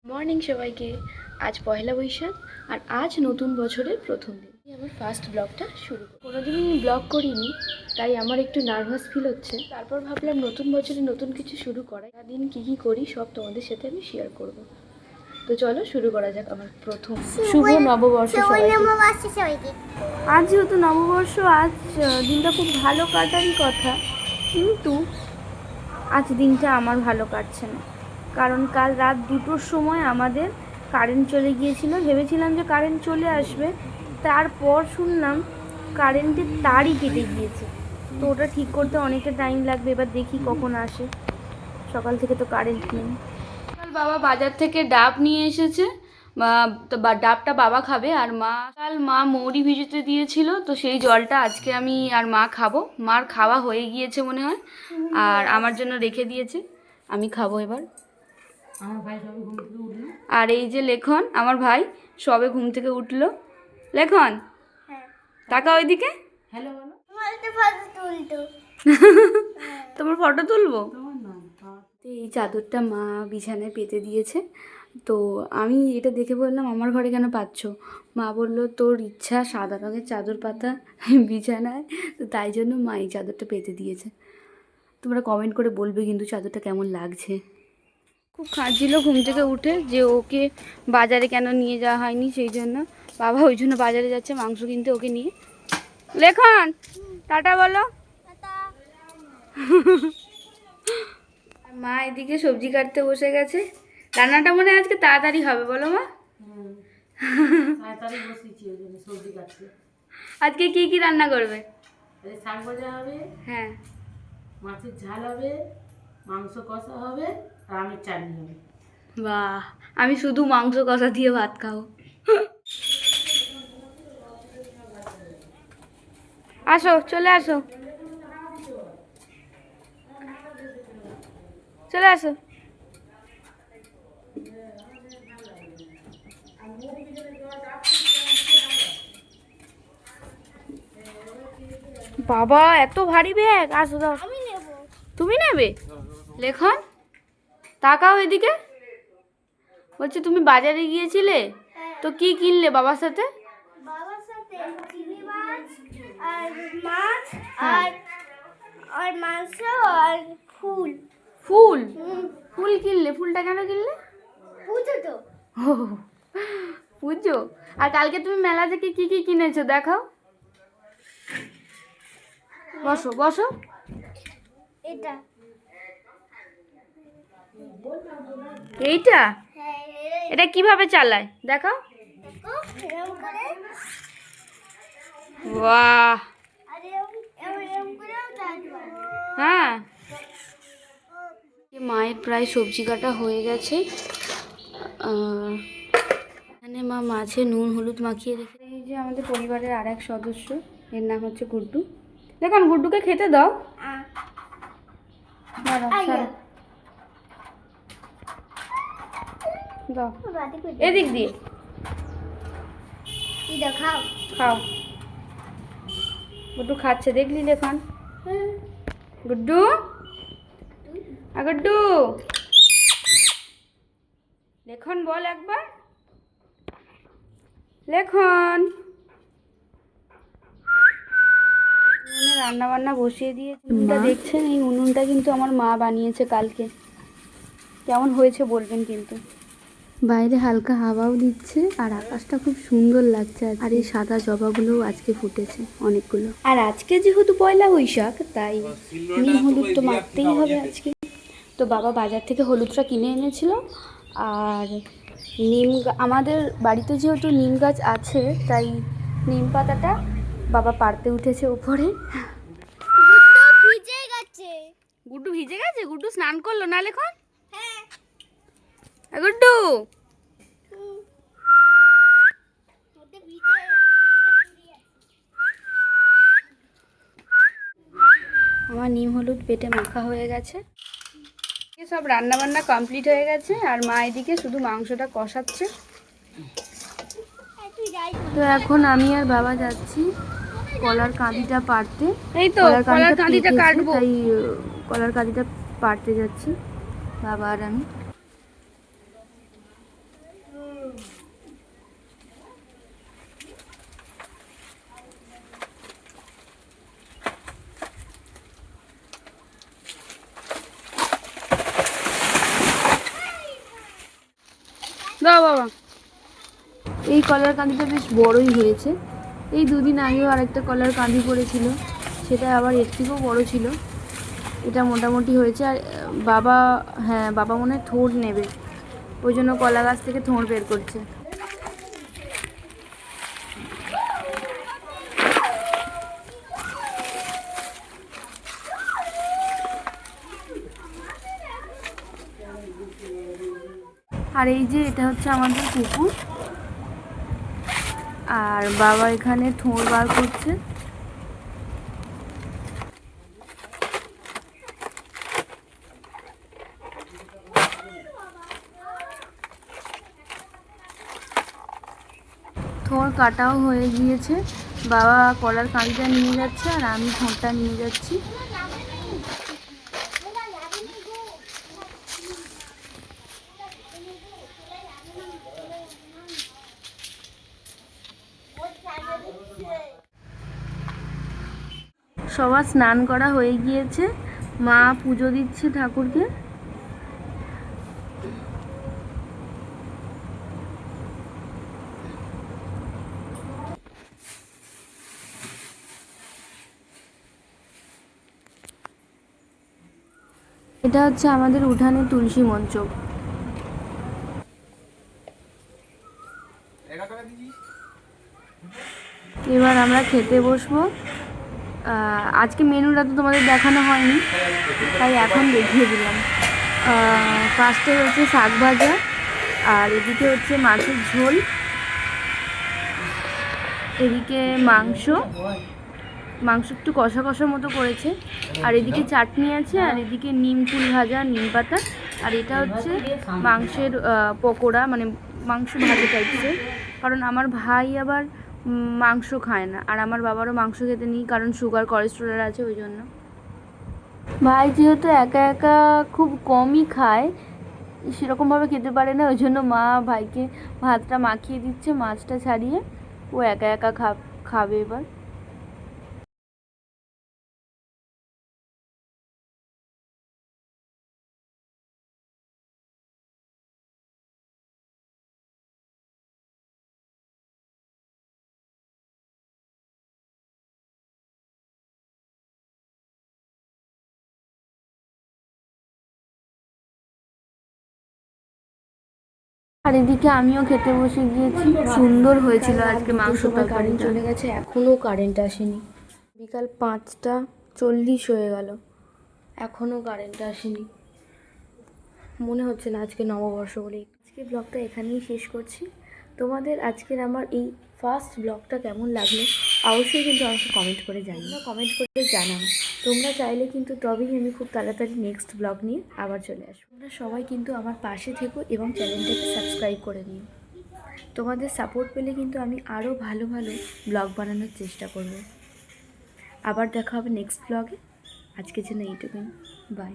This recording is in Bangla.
মর্নিং সবাইকে। আজ পয়লা বৈশাখ আর আজ নতুন বছরের প্রথম দিন। আমার ফার্স্ট ব্লগটা শুরু করি। কোনোদিন ব্লগ করিনি, তাই আমার একটু নার্ভাস ফিল হচ্ছে। তারপর ভাবলাম নতুন বছরে নতুন কিছু শুরু করা, সারাদিন কী কী করি সব তোমাদের সাথে আমি শেয়ার করব। তো চলো শুরু করা যাক আমার প্রথম শুভ নববর্ষ সবাইকে। আজ যেহেতু নববর্ষ, আজ দিনটা খুব ভালো কাটারই কথা, কিন্তু আজ দিনটা আমার ভালো কাটছে না। কারণ কাল রাত 2টোর সময় আমাদের কারেন্ট চলে গিয়েছিল। ভেবেছিলাম যে কারেন্ট চলে আসবে, তারপর শুনলাম কারেন্টের তারই কেটে গিয়েছে। তো ওটা ঠিক করতে অনেকটা টাইম লাগবে, এবার দেখি কখন আসে। সকাল থেকে তো কারেন্ট নেই। কাল বাবা বাজার থেকে ডাব নিয়ে এসেছে, ডাবটা বাবা খাবে, আর মা মৌরি ভিজতে দিয়েছিল, তো সেই জলটা আজকে আমি আর মা খাবো। মার খাওয়া হয়ে গিয়েছে মনে হয়, আর আমার জন্য রেখে দিয়েছে, আমি খাবো এবার। আর এই যে লেখন, আমার ভাই সবে ঘুম থেকে উঠলো। লেখন, তাকা ওইদিকে। হ্যালো বলো। তোমার ফটো তুলবো। এই চাদরটা মা বিছানায় পেতে দিয়েছে, তো আমি এটা দেখে বললাম আমার ঘরে কেন পাচ্ছ? মা বললো তোর ইচ্ছা সাদা রঙের চাদর পাতা বিছানায়, তো তাই জন্য মা এই চাদরটা পেতে দিয়েছে। তোমরা কমেন্ট করে বলবে কিন্তু চাদরটা কেমন লাগছে। খুব কাঁদছিল ঘুম থেকে উঠে যে ওকে বাজারে কেন নিয়ে যাওয়া হয়নি, সেই জন্য বাবা ওই জন্য বাজারে যাচ্ছে মাংস কিনতে ওকে নিয়ে। লেখন, টাটা বলো। মা এদিকে সবজি কাটতে বসে গেছে। রান্নাটা মনে হয় আজকে তাড়াতাড়ি হবে, বলো মা? আজকে কি কি রান্না করবে? শাক ভাজা হবে, হ্যাঁ, মাছের ঝাল হবে, মাংস কষা হবে, আর আমের চাটনি হবে। বাহ, আমি শুধু মাংস কষা দিয়ে ভাত খাবো। আসো, চলে আসো, চলে আসো। বাবা এত ভারী ব্যাগ, আসো দাও। তুমি নেবে? লেখন, তাকাও এদিকে। বলছি তুমি বাজারে গিয়েছিলে, তো কি কিনলে বাবার সাথে? বাবার সাথে চিংড়ি মাছ আর মাছ হ্যাঁ। আর মাংস আর ফুল। ফুল? ফুল কিনলে? ফুলটা কেন কিনলে? বুঝো তো? ও, পুজো। আর কালকে তুমি মেলা থেকে কি কি কিনেছো দেখাও। বসো বসো। এটা এইটা? হ্যাঁ, এটা কিভাবে চালায় দেখাও। দেখো এরকম করে, বাহ, আর এরকম করেও চালাতে পারো। হ্যাঁ। মায়ের প্রায় সবজি কাটা হয়ে গেছে। এখানে মা মাছে নুন হলুদ মাখিয়ে রেখে। এই যে আমাদের পরিবারের আর এক সদস্য, এর নাম হচ্ছে গুড্ডু। দেখুন গুড্ডুকে খেতে দাও। দাঁড়াও, ছাড়ো। দাও এদিক দিয়ে। খাও খাও। গুড্ডু খাচ্ছে, দেখলি লেখন? গুড্ডু, গুড্ডু, লেখন বল একবার। লেখন। রান্না বান্না বসিয়ে দিয়েছে। উনুনটা দেখছেন, এই উনুনটা কিন্তু আমার মা বানিয়েছে কালকে। কেমন হয়েছে বলবেন কিন্তু। বাইরে হালকা হাওয়াও দিচ্ছে, আর আকাশটা খুব সুন্দর লাগছে। আর এই সাদা জবাগুলোও আজকে ফুটেছে অনেকগুলো। আর আজকে যেহেতু পয়লা বৈশাখ, তাই নিম হলুদ তো মাখতেই হবে আজকে। তো বাবা বাজার থেকে হলুদটা কিনে এনেছিল, আর আমাদের বাড়িতে যেহেতু নিম গাছ আছে, তাই নিম পাতাটা বাবা পাড়তে উঠেছে উপরে। ভিজে গেছে। গুড্ডু ভিজে গেছে? গুড্ডু স্নান করলো না লেখন? হ্যাঁ, গুড্ডু, ওতে ভিজে আমার নিম হলুদ পেটে মাখা হয়ে গেছে। সব রান্না বান্না কমপ্লিট হয়ে গেছে, আর মা এদিকে শুধু মাংসটা কষাচ্ছে। তো এখন আমি আর বাবা যাচ্ছি কলার কাঁদিটা পাড়তে। এই তো কলার কাঁদিটা কাটবো, তাই কলার কাঁদিটা পাড়তে যাচ্ছি বাবা আর আমি। দাও বাবা। এই কলার কাঁদিটা বেশ বড়ই হয়েছে। এই দুদিন আগেও আরেকটা কলার কাঁদি পড়েছিল, সেটা আবার এর থেকেও বড় ছিল। এটা মোটামুটি হয়েছে। আর বাবা, হ্যাঁ বাবা মনে হয় থোড় নেবে, ওই জন্য কলা গাছ থেকে থোড় বের করছে। আর এই যে এটা হচ্ছে আমাদের পুকুর, আর বাবা এখানে থোড় বার করছে। থোড় কাটাও হয়ে গিয়েছে, বাবা কলার কাঁদিটা নিয়ে যাচ্ছে আর আমি থোড়টা নিয়ে যাচ্ছি। সবার স্নান করা হয়ে গিয়েছে, মা পুজো দিচ্ছে ঠাকুরকে। এটা হচ্ছে আমাদের উঠানে তুলসী মঞ্চ। এবার আমরা খেতে বসবো। আজকে মেনুটা তো তোমাদের দেখানো হয়নি, তাই এখন দেখিয়ে দিলাম। ফার্স্টে হচ্ছে শাক ভাজা, আর এদিকে হচ্ছে মাছের ঝোল, এদিকে মাংস একটু কষা কষার মতো করেছে, আর এদিকে চাটনি আছে, আর এদিকে নিম ফুল ভাজা, নিম পাতা, আর এটা হচ্ছে মাংসের পকোড়া, মানে মাংস ভাজা টাইপসের। কারণ আমার ভাই আবার মাংস খায় না, আর আমার বাবারও মাংস খেতে নেই, কারণ সুগার কোলেস্টেরল আছে, ওই জন্য। ভাই যেহেতু একা একা খুব কমই খায়, সেরকমভাবে খেতে পারে না, ওই জন্য মা ভাইকে ভাতটা মাখিয়ে দিচ্ছে, মাছটা ছাড়িয়ে। ও একা একা খাবে এবার। আর এদিকে আমিও খেতে বসে গিয়েছি। সুন্দর হয়েছিল আজকে মাংস তরকারি। কারেন্ট চলে গেছে, এখনও কারেন্ট আসেনি। বিকাল 5:40 হয়ে গেল, এখনও কারেন্ট আসেনি। মনে হচ্ছে না আজকে নববর্ষ বলে। আজকে ব্লগটা এখানেই শেষ করছি। তোমাদের আজকের আমার এই ফার্স্ট ব্লগটা কেমন লাগলো অবশ্যই কিন্তু আমাকে কমেন্ট করে জানাও। তোমরা চাইলে কিন্তু তবেই আমি খুব তাড়াতাড়ি নেক্সট ব্লগ নিয়ে আবার চলে আসবো। তোমরা সবাই কিন্তু আমার পাশে থেকো এবং চ্যানেলটাকে সাবস্ক্রাইব করে নিও। তোমাদের সাপোর্ট পেলে কিন্তু আমি আরও ভালো ভালো ব্লগ বানানোর চেষ্টা করব। আবার দেখা হবে নেক্সট ব্লগে। আজকের জন্য এইটুকুই, বাই।